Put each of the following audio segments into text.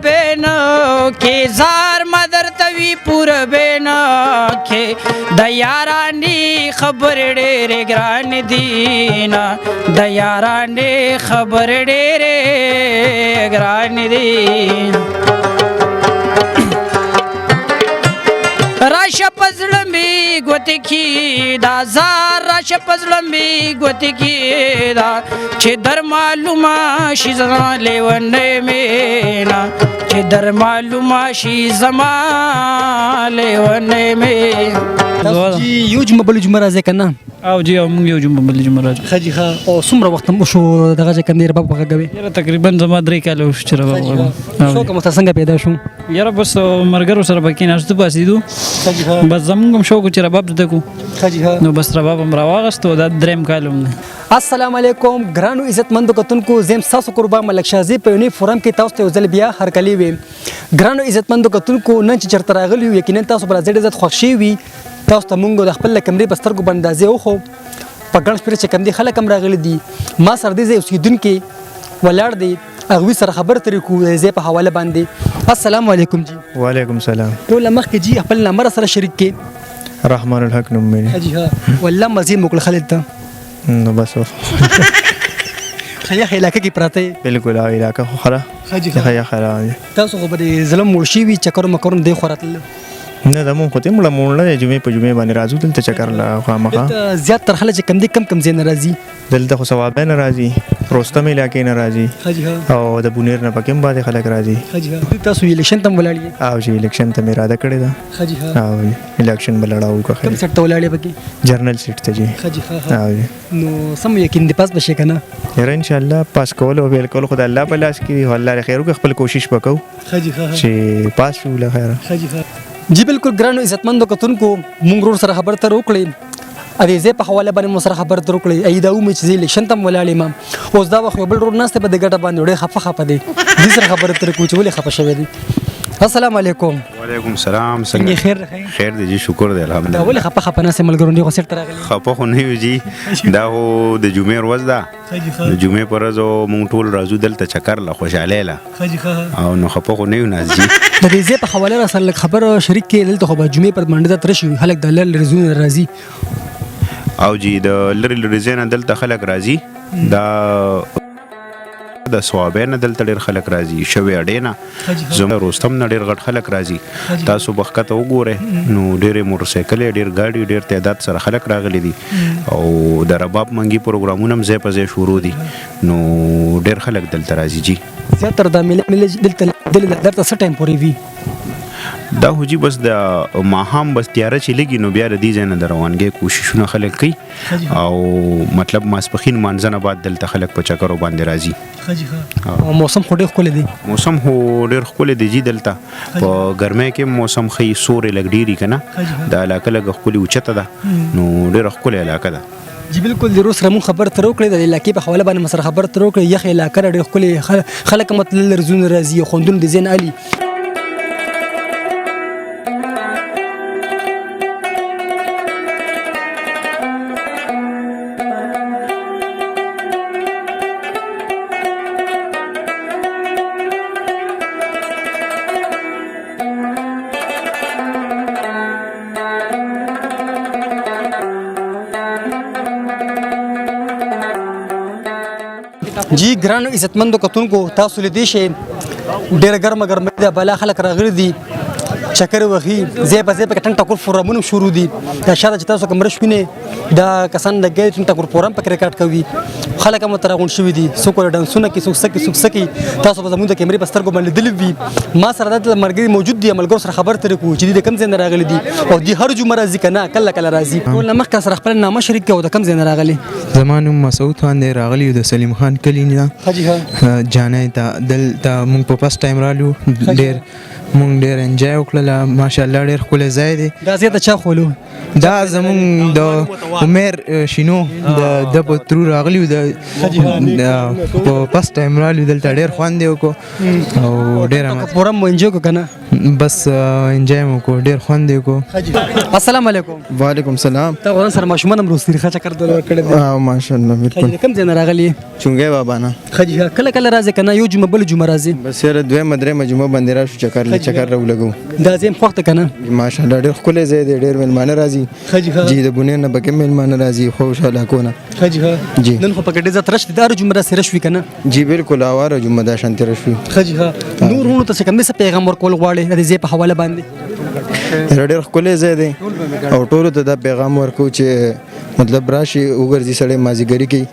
بینا کې زار مدر توی پورا بینا کې د یارانی خبر ډېرې ګران دینا د یارانی خبر ډېرې ګران دی راشه پزړمې ګوتې کې دا زار راشه پزړمې ګوتې کې دا چې در معلومه شي زما لیونۍ مینه چې در معلومه شي زما لیونۍ مینه جی یو جمعه بل جمعه راځي که نه او جی او موږ یو جمعه بل جمعه راځو ښه جي ښه او څومره وخت مو شو دغه چې کوم دی رباب وغږوي یاره تقریبا زما 3 کاله وشو چې رباب وغږوم شوق مو څنګه پیدا شو یاره بس ملګرو سره به کېناستو پاسېدو بس زمونږ هم شوق چې رباب زده کړو نو بس رباب هم راواغستو دا 3 کال هم دی السلام علیکم ګرانو عزتمندو کتونکو زم ستاسو قربان ملک شازي په یونی فورم کې تاسو ته یو ځل بیا هرکلی وي ګرانو عزتمندو کتونکو نن چې چرته راغلي یو یقینا تاسو پر ځای عزت خوښ شي وي تاسو ته مونږ د خپل کمرې په سترګو باندې اندازې وخو په ګڼ شمېر چې کوم دي خلک هم راغلي دي ما سره دې ځای اوسېدونکي ولاړ دي هغوی سره خبرې ترې کوو د ځای په حواله باندې السلام علیکم جی وعلیکم السلام ټوله مخکې جی خپل نمبر سره شریک کې رحمان الحق نوم مې جی ها والله مزید مو کړل خالد ته نو بس خیا علاقه کې پراته بالکل هغه علاقه خو خره خیا خره تاسو خو به ظلم مړ شي وي چکر مکرون دی خوراتل نه د مونږ خو ته مړه مونږ جمعې په جمعې باندې راځو دلته چکر لا خامخا زیات تر خلک کم دي کم زین ناراضي دلته خو ثواب نه راځي روستم علاقې نه راځي او د بونیر نه پکې باندې خلک راځي تاسو الیکشن تم ولاړی او چې الیکشن ته مې اراده کړې ده او الیکشن بلړاو کا کوم سټ ولاړی پکې جرنل سیټ ته جی او نو سم یقین دی پاس بشي کنه یاره ان شاء الله پاس کول او بالکل خدای الله په لاس کې الله خیر وکړي خپل کوشش وکړو چې پاس ولا خیر جی بالکل ګرانو عزتمندو کتونکو مونږ ورور سره خبر تر وکړې ا دې زه په حواله باندې مو سره خبر تر وکړې ایدا و مې چې الیکشن تم ولاړې ما اوس دا وخت بل ورور ناست په دې ګټه باندې ډېر خفه دی دې سره خبر تر کوچ ولې خفه شوی دی السلام علیکم وعلیکم السلام څنګه خیر دی جی شکر دی الحمدلله دا ولې خفه نه سملګرون دی خو سر ترغلی خفه خو نه یو جی دا هو د جمعې ورځ ده د جمعې پر ورځ مونږ ټول راځو دلته چکر لا خوشاله لا او نو خفه خو نه یو ناز جی د دې په حواله سره خبر شریک کې دلته خو به جمعې پر باندې تر شي خلک د لری رزون راځي او جی د لری رزین دلته خلک راځي دا د ثوابه نه دلته ډېر خلک راځي شوی اډینا زموږ روستم نه ډېر غټ خلک راځي تاسو بخته وګورئ نو ډېرې موټرسایکل ډېر ګاډي ډېر تعداد سره خلک راغلي دي او د رباب منګي پروګرامونه هم ځای په ځای شروع دي نو ډېر خلک دلته راځي جی زیاتره د ملي دلته درته څه ټایم پورې وي دا هو جی بس د ماهام بس تیاره چې لګي نو بیا د دې ځای نه د روانګۍ کوششونه خلک کوي او مطلب ماسپښین مانځنه بعد دلته خلک په چکرو باندې راځي او موسم خو ډېر ښکلی دی موسم خو ډېر ښکلی دی جی دلته په ګرمۍ کې موسم ښه سورې لږ ډېري که نه دا علاقه لږ ښکلې اوچته ده نو ډېره ښکلې علاقه ده جی بالکل د روس رمون خبر تر وکړې د علاقې په حواله باندې مسره خبر تر وکړې یخ علاقه ډېر ښکلې خلک مطلب رزون راځي خوندون د زین علي جی ګرانو عزتمندو کتونکو تاسو لیدی شئ ډېره ګرمه ګرمۍ ده بلا خلک راغلي دي چکر وهي ځای په ځای پکې ټنګ ټکور فورمونه شروع دي دا شاته چې تاسو کوم رش وینئ دا کسان لګیا ټنګ ټکور فورم پکې ریکارډ کوي خلک هم ورته راغونډ شوي دي څوک ډانسونه کوي څوک څه کوي تاسو به زموږ د کیمرې په سترګو باندې لیدلي وي ما سره دلته ملګري موجود دي ملګرو سره خبر ترې کوو چې دوی د کوم ځای نه راغلي دي او دوی هر جمعه راځي که نه کله کله راځي ټول نه مخکې سره خپل نامه شریک کړه او د کوم ځای نه راغلي زما نوم مسعود خان دی راغلی د سلیم خان کلي نه جانې ته دلته موږ په فسټ ټایم رالو ډېر مونږ ډېر انجوای وکړله ماشاءالله ډېر ښکلی ځای دی دا ځای ته چا خولو دا زمونږ د عمر شینو د په ترو راغلي وو په فسټ ټایم راغلي دلته ډېر خوند یې وکړو او ډېر پوره مو انجوای وکړو که نه بس انجوای مو وکړو ډېر خوند یې وکړو السلام علیکم وعلیکم سلام تا غوړن سره ماشومان هم روستي ښه چکر دلور کړی دی ماشاءالله بالکل کوم ځای نه راغلي چونګې بابا نه ښه کله کله راځي که نه یو جمعه بله جمعه راځي بس یاره دویمه درېیمه جمعه باندې راشو چکر راولګو دا ځای هم خوښ دی که نه ماشاءالله ډېر ښکلی ځای دی ډېر میلمانه راځي جی د بونې نه پکې میلمانه راځي خوش علاقونه جی نن خو پکې ډېر زیات رش دی دا هره جمعه داسې رش وي که نه جی بالکل هواره جمعه دا شانتې رش وي نور وروڼو ته چې کوم څه پیغام ورکول غواړې د دې ځای په حواله باندې ډېر ښکلی ځای دی او ټولو ته دا پیغام ورکوو چې مطلب راشي وګرځي سړی مازدیګري کوي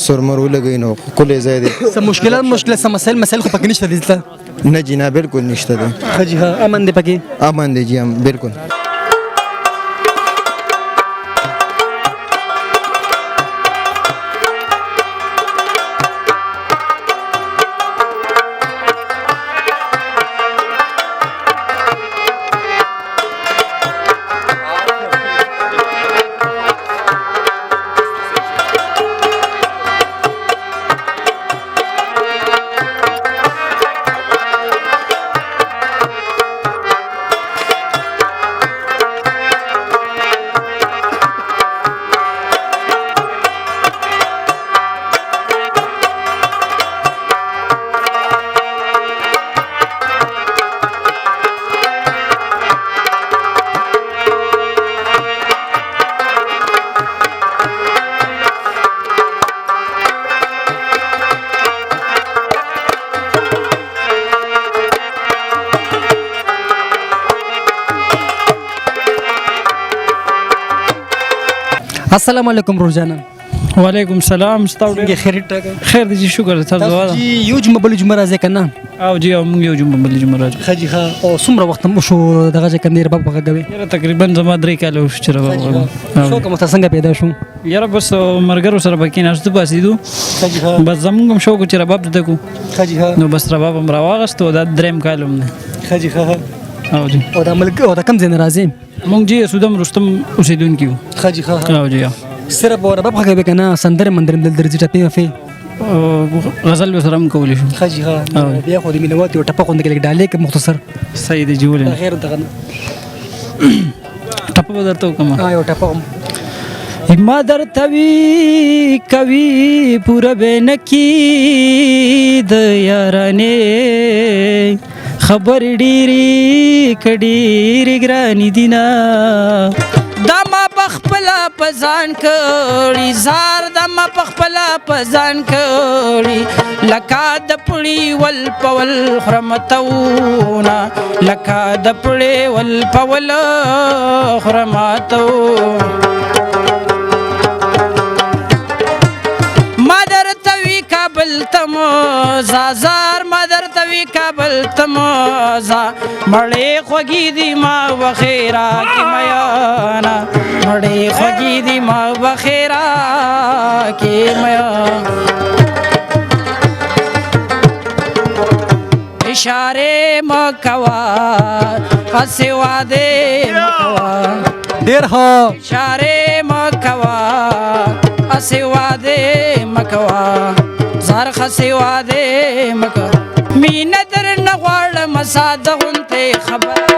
سرمر ولګوي نو ښکلی ځای دی څه مشکلات څه مسایل خو پکې نشته دي دلته نه جی نه بالکل نشته دی امن دی پکې امن دی جی بالکل السلام علیکم روزانا وعلیکم سلام ستاسو څنګه خیریت ټاکه خیر دي شکر تاسو تاسو جی یو جمعه بل جمعه راځي کنه او جی موږ یو جمعه بل جمعه راځو خجی ها او څومره وخت مو شو دغه ځکه نه رباب غوي یاره تقریبا زما 3 کال وشو چې رباب شو کوم څنګه پیدا شو یاره بس مرګرو سره پکې ناشته باسیدو خجی ها بس زمونږ شو کو چې رباب دته کو خجی ها نو بس رباب هم راوغستو دا دریم کالم نه خجی ها او جی او د ملک او د کم ځای راځي مونږ جی سودم رستم اوسیدونکو خجی ها او جی صرف رباب غوي کنه سندره مندر دل درځي ټپي وفي غزل وسرم کولې شو خجی ها بیا خو د مینوات یو ټپه خوند کې ډالې کې مختصر سید جوړ خیر دغه ټپه بدرته کوم یو ټپه ما درتوی کوي پورا بنکی د یارانه خبر ډيري کډيري ګراني دینا دا ما بخپلا پزان کړي زار دا ما بخپلا پزان کړي لکا د پړي ول پول خرمتونا لکا د پړي ول پول خرمتو مادر توی کابل تم زازار مادر توی کابل تم زا مړې خوږی دی ما وخیرا کی میانا مړې خوږی دی ما وخیرا کی میا اشاره مکوا پسې واده مکوا ډیر ها اشاره مکوا پسې واده مکوا زار خسې واده مکوا مینه در نه غواړم ساده غونته خبر